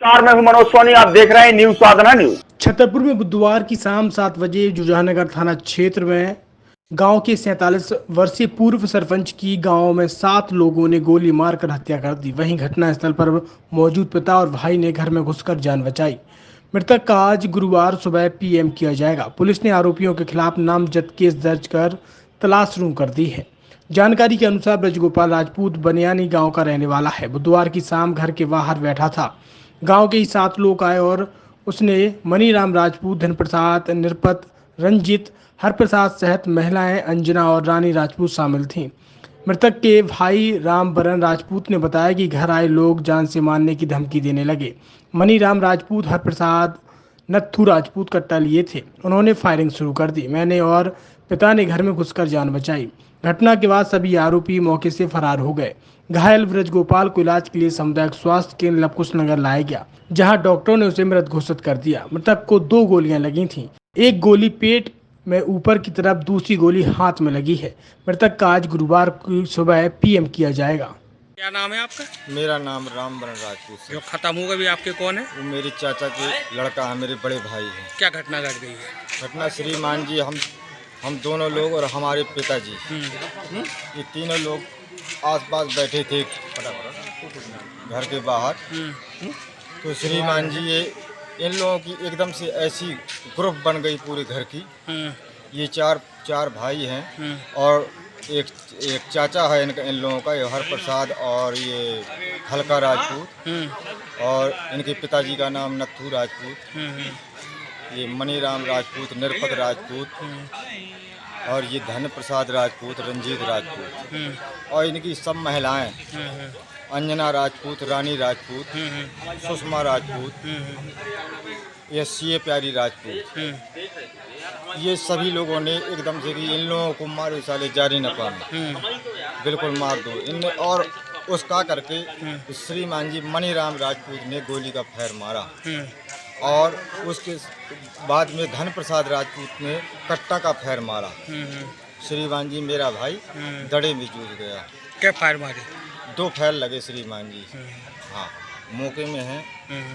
नमस्कार, मैं हूं मनोज सोनी। आप देख रहे हैं न्यूज साधना न्यूज। छतरपुर में बुधवार की शाम 7 बजे जुजानगर थाना क्षेत्र में गांव के 47 वर्षीय पूर्व सरपंच की गांव में 7 लोगों ने गोली मारकर हत्या कर दी। वहीं घटनास्थल पर मौजूद पिता और भाई ने घर में घुसकर जान बचाई। मृतक का आज गुरुवार सुबह पीएम किया जाएगा। पुलिस ने आरोपियों के खिलाफ नामजद केस दर्ज कर तलाश शुरू कर दी है। जानकारी के अनुसार ब्रजगोपाल राजपूत बनियानी गांव का रहने वाला है। बुधवार की शाम घर के बाहर बैठा था। गांव के ही 7 लोग आए और उसने मनीराम राजपूत, धन प्रसाद, निरपत, रंजित, हरप्रसाद सहित महिलाएं अंजना और रानी राजपूत शामिल थीं। मृतक के भाई रामबरन राजपूत ने बताया कि घर आए लोग जान से मारने की धमकी देने लगे। मनीराम राजपूत, हरप्रसाद, नत्थू राजपूत कट्टा लिए थे। उन्होंने फायरिंग शुरू कर दी। मैंने और पिता ने घर में घुसकर जान बचाई। घटना के बाद सभी आरोपी मौके से फरार हो गए। घायल ब्रजगोपाल को इलाज के लिए सामुदायिक स्वास्थ्य केंद्र लवकुश नगर लाया गया, जहां डॉक्टरों ने उसे मृत घोषित कर दिया। मृतक को 2 गोलियां लगी थीं। एक गोली पेट में ऊपर की तरफ, दूसरी गोली हाथ में लगी है। मृतक का आज गुरुवार की सुबह पीएम किया जाएगा। क्या नाम है आपका? मेरा नाम रामबरन राजपूत है। जो खत्म होगा भी आपके कौन है? वो मेरे चाचा के लड़का है, मेरे बड़े भाई हैं। क्या घटना घट गई है? घटना श्रीमान जी, हम दोनों लोग और हमारे पिताजी, ये तीनों लोग आसपास बैठे थे घर के बाहर। तो श्रीमान जी, ये इन लोगों की एकदम से ऐसी ग्रुप बन गई पूरे घर की। ये चार भाई हैं और एक चाचा है इन लोगों का, ये हरप्रसाद और ये हल्का राजपूत, और इनके पिताजी का नाम नत्थू राजपूत, ये मनीराम राजपूत, निरपत राजपूत, और ये धन प्रसाद राजपूत, रंजीत राजपूत, और इनकी सब महिलाएं अंजना राजपूत, रानी राजपूत, सुषमा राजपूत, ये सीए प्यारी राजपूत। ये सभी लोगों ने एकदम से कि इन लोगों को मारो साले जारी न पाने, बिल्कुल मार दो इनने। और उसका करके श्रीमान जी मनीराम राजपूत ने गोली का फैर मारा, और उसके बाद में धन प्रसाद राजपूत ने कट्टा का फैर मारा। श्रीमान जी मेरा भाई दड़े में जूझ गया। क्या फायर मारे? 2 फैर लगे श्रीमान जी। हाँ, मौके में हैं,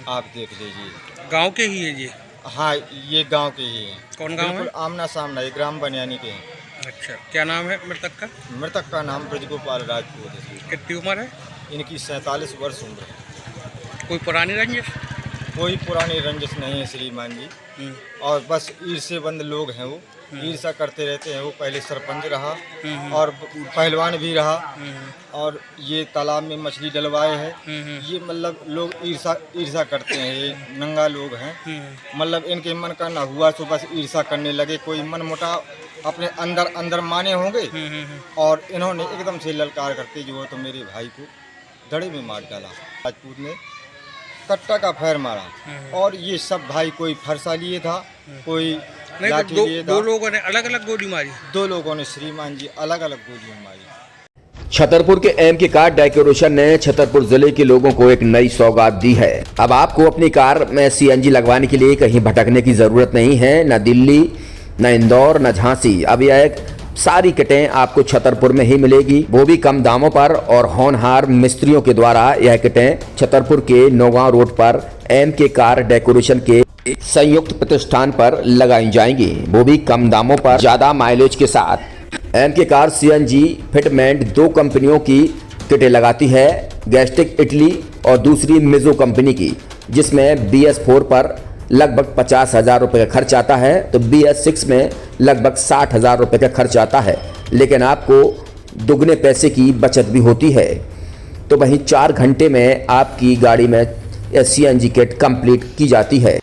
आप देख लीजिए। गांव के ही है ये? हाँ, ये गांव के ही हैं। कौन गांव है? आमना सामना, ये ग्राम बनियानी के हैं। अच्छा, क्या नाम है मृतक का? मृतक का नाम ब्रजगोपाल राजपूत है। कितनी उम्र है इनकी 47 वर्ष उम्र है। कोई पुरानी रंजिश? कोई पुरानी रंजिश नहीं है श्रीमान जी, और बस ईर्ष्याबंद लोग हैं। वो ईर्ष्या करते रहते हैं। वो पहले सरपंच रहा और पहलवान भी रहा, और ये तालाब में मछली डलवाए हैं। ये मतलब लोग ईर्ष्या करते हैं। ये नंगा लोग हैं, मतलब इनके मन का ना हुआ तो बस ईर्ष्या करने लगे। कोई मन मुटाव अपने अंदर माने होंगे, और इन्होंने एकदम से ललकार करते जो है तो मेरे भाई को धड़े में मार डाला। राजपूत ने कट्टा का फैर मारा, और ये सब भाई कोई फरसा लिए था, कोई लाठी लिए था। 2 लोगों ने अलग अलग गोली मारी? 2 लोगों ने श्रीमान जी अलग अलग गोलियां मारी। छतरपुर के एमके कार डेकोरेशन ने छतरपुर जिले के लोगों को एक नई सौगात दी है। अब आपको अपनी कार में सीएनजी लगवाने के लिए कहीं भटकने की जरूरत नहीं है। न दिल्ली, न इंदौर, न झांसी। अब यह एक सारी किटें आपको छतरपुर में ही मिलेगी, वो भी कम दामों पर, और होनहार मिस्त्रियों के द्वारा यह किटें छतरपुर के नौगांव रोड पर एमके कार डेकोरेशन के संयुक्त प्रतिष्ठान पर लगाई जाएंगी, वो भी कम दामों पर, ज्यादा माइलेज के साथ। एमके कार सीएनजी फिटमेंट 2 कंपनियों की किटें लगाती है, गैस्टिक इटली और दूसरी मिजो कंपनी की, जिसमें BS4 पर लगभग 50,000 रुपये का खर्च आता है, तो BS6 में लगभग 60,000 रुपये का खर्च आता है। लेकिन आपको दुगने पैसे की बचत भी होती है। तो वहीं 4 घंटे में आपकी गाड़ी में सीएनजी किट कंप्लीट की जाती है।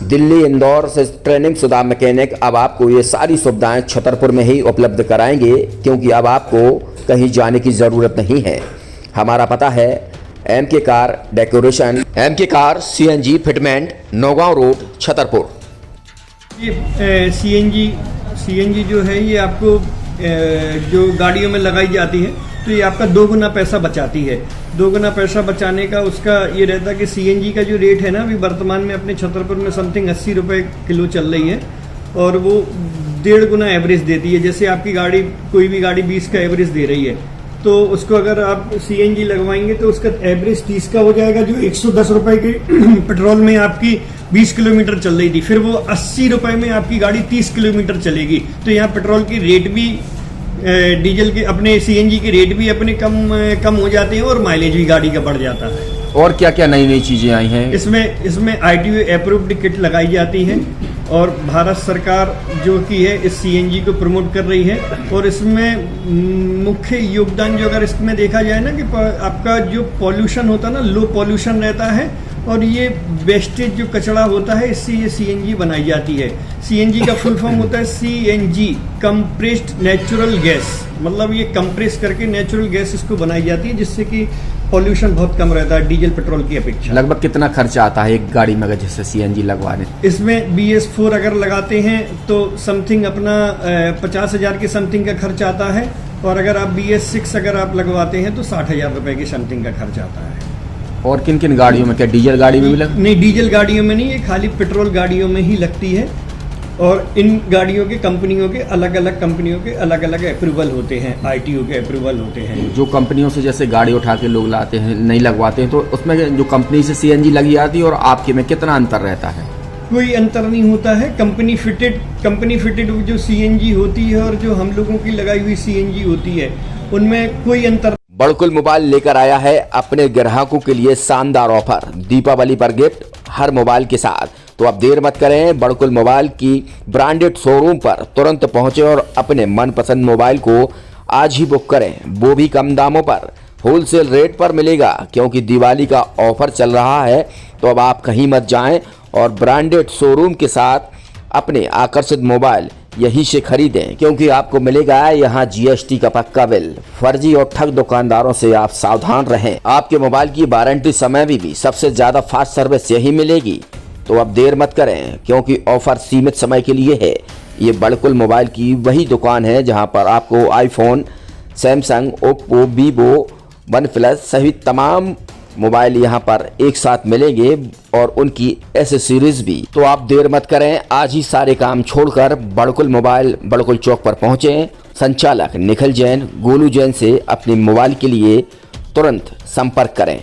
दिल्ली, इंदौर से ट्रेनिंग शुदा मैकेनिक अब आपको ये सारी सुविधाएं छतरपुर में ही उपलब्ध कराएंगे, क्योंकि अब आपको कहीं जाने की ज़रूरत नहीं है। हमारा पता है MK car decoration, MK car CNG fitment, Naugaon road, Chhatarpur. ये सीएनजी जो है ये आपको जो गाड़ियों में लगाई जाती है, तो ये आपका 2 गुना पैसा बचाती है। 2 गुना पैसा बचाने का उसका ये रहता है कि सीएनजी का जो रेट है ना, अभी वर्तमान में अपने छतरपुर में समथिंग 80 रुपये किलो चल रही है, और वो 1.5 गुना एवरेज देती है। जैसे आपकी गाड़ी, कोई भी गाड़ी 20 का एवरेज दे रही है, तो उसको अगर आप सीएनजी लगवाएंगे तो उसका एवरेज 30 का हो जाएगा, जो 110 रुपए के पेट्रोल में आपकी 20 किलोमीटर चल रही थी, फिर वो 80 रुपए में आपकी गाड़ी 30 किलोमीटर चलेगी। तो यहाँ पेट्रोल की रेट भी, डीजल के अपने सीएनजी के रेट भी अपने कम हो जाते हैं और माइलेज भी गाड़ी का बढ़ जाता है। और क्या क्या नई नई चीजें आई हैं? इसमें ITO अप्रूव्ड किट लगाई जाती है और भारत सरकार जो की है इस सीएनजी को प्रमोट कर रही है। और इसमें मुख्य योगदान जो अगर इसमें देखा जाए ना कि आपका जो पॉल्यूशन होता है ना, लो पॉल्यूशन रहता है और ये वेस्टेज जो कचरा होता है इससे ये सीएनजी बनाई जाती है। सीएनजी का फुल फॉर्म होता है CNG, कंप्रेस्ड नेचुरल गैस, मतलब ये कंप्रेस करके नेचुरल गैस इसको बनाई जाती है, जिससे कि पॉल्यूशन बहुत कम रहता है डीजल पेट्रोल की अपेक्षा। लगभग कितना खर्चा आता है एक गाड़ी में अगर जैसे सीएनजी लगवाने? इसमें BS4 अगर लगाते हैं तो समथिंग अपना 50,000 के समथिंग का खर्च आता है, और अगर आप BS6 अगर आप लगवाते हैं तो 60,000 रुपए के समथिंग का खर्च आता है। और किन किन गाड़ियों में, क्या डीजल गाड़ी में भी लग? नहीं, डीजल गाड़ियों में नहीं, ये खाली पेट्रोल गाड़ियों में ही लगती है। और इन गाड़ियों के कंपनियों के अलग अलग अप्रूवल होते हैं, ITO के अप्रूवल होते हैं। जो कंपनियों से जैसे गाड़ी उठा के लोग लाते हैं, नहीं लगवाते हैं, तो उसमें जो कंपनी से सीएनजी लगी आती है और आपके में कितना अंतर रहता है? कोई अंतर नहीं होता है। कंपनी फिटेड जो सीएनजी होती है और जो हम लोगों की लगाई हुई सीएनजी होती है उनमें कोई अंतर। बड़कुल मोबाइल लेकर आया है अपने ग्राहकों के लिए शानदार ऑफर, दीपावली पर गिफ्ट हर मोबाइल के साथ। तो अब देर मत करें, बड़कुल मोबाइल की ब्रांडेड शोरूम पर तुरंत पहुंचे और अपने मनपसंद मोबाइल को आज ही बुक करें, वो भी कम दामों पर, होलसेल रेट पर मिलेगा, क्योंकि दिवाली का ऑफर चल रहा है। तो अब आप कहीं मत जाएं और ब्रांडेड शोरूम के साथ अपने आकर्षित मोबाइल यहीं से खरीदें, क्योंकि आपको मिलेगा यहाँ GST का पक्का बिल। फर्जी और ठग दुकानदारों से आप सावधान रहें। आपके मोबाइल की वारंटी समय में भी सबसे ज्यादा फास्ट सर्विस यही मिलेगी। तो अब देर मत करें, क्योंकि ऑफर सीमित समय के लिए है। ये बड़कुल मोबाइल की वही दुकान है जहां पर आपको iPhone, Samsung, Oppo, Vivo, OnePlus सहित तमाम मोबाइल यहां पर एक साथ मिलेंगे और उनकी एसेसरीज भी। तो आप देर मत करें, आज ही सारे काम छोड़कर बड़कुल मोबाइल बड़कुल चौक पर पहुंचें। संचालक निखिल जैन, गोलू जैन से अपने मोबाइल के लिए तुरंत संपर्क करें।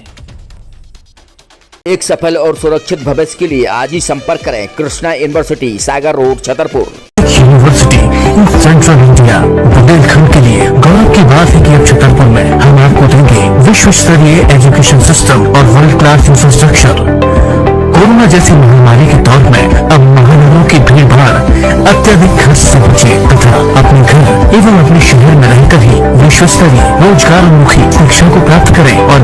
एक सफल और सुरक्षित भविष्य के लिए आज ही संपर्क करें Krishna university, Sagar road, Chhatarpur. University in central India, Bundelkhand के लिए गौरव की बात है कि अब छतरपुर में हम आपको देंगे विश्व स्तरीय एजुकेशन सिस्टम और वर्ल्ड क्लास इंफ्रास्ट्रक्चर। कोरोना जैसी महामारी के दौर में अब महानगरों की भीड़ भाड़ अत्यधिक खर्च से बचे तथा अपने घर एवं अपने शहर में रहकर ही विश्व स्तरीय रोजगार मुखी शिक्षा को प्राप्त करें और